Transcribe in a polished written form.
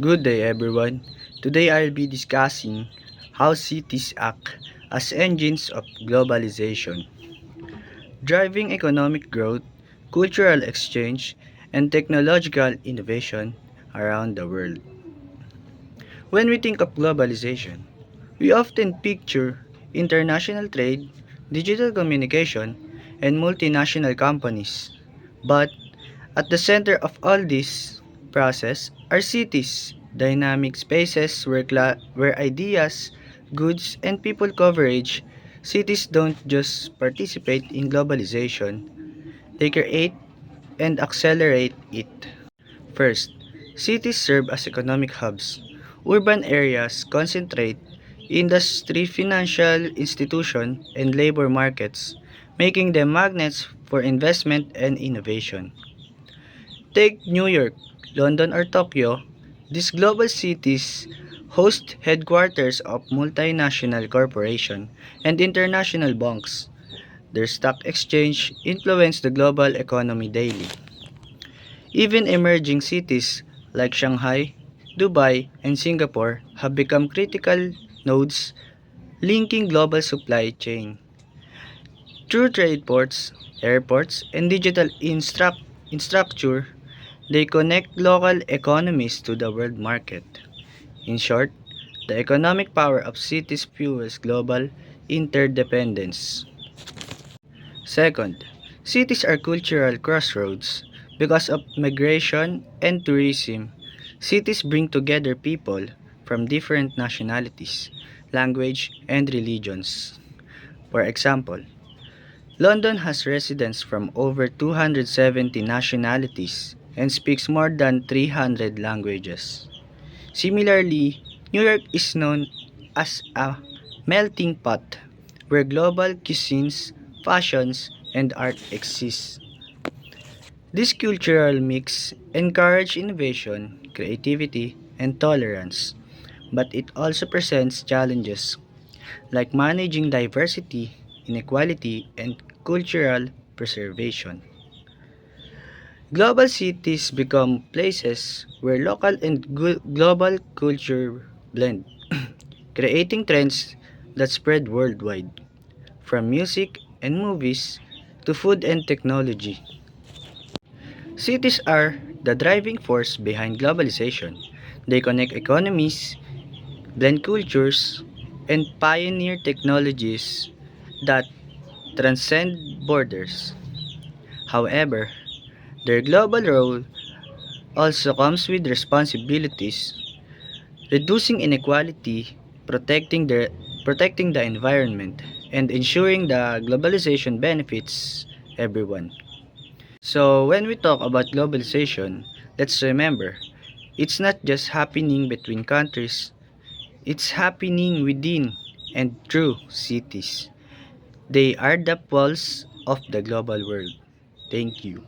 Good day, everyone. Today I'll be discussing how cities act as engines of globalization, driving economic growth, cultural exchange, and technological innovation around the world. When we think of globalization, we often picture international trade, digital communication, and multinational companies. But at the center of all this process are cities, dynamic spaces where ideas, goods, and people converge. Cities don't just participate in globalization, they create and accelerate it. First, cities serve as economic hubs. Urban areas concentrate industry, financial institution, and labor markets, making them magnets for investment and innovation. Take New York, London, or Tokyo, these global cities host headquarters of multinational corporations and international banks. Their stock exchange influence the global economy daily. Even emerging cities like Shanghai, Dubai, and Singapore have become critical nodes linking global supply chain. Through trade ports, airports, and digital infrastructure, they connect local economies to the world market. In short, the economic power of cities fuels global interdependence. Second, cities are cultural crossroads. Because of migration and tourism, cities bring together people from different nationalities, language, and religions. For example, London has residents from over 270 nationalities and speaks more than 300 languages. Similarly, New York is known as a melting pot where global cuisines, fashions, and art exist. This cultural mix encourages innovation, creativity, and tolerance, but it also presents challenges like managing diversity, inequality, and cultural preservation. Global cities become places where local and global culture blend, creating trends that spread worldwide, from music and movies to food and technology. Cities are the driving force behind globalization. They connect economies, blend cultures, and pioneer technologies that transcend borders. However, their global role also comes with responsibilities, reducing inequality, protecting the environment, and ensuring the globalization benefits everyone. So, when we talk about globalization, let's remember it's not just happening between countries, it's happening within and through cities. They are the pulse of the global world. Thank you.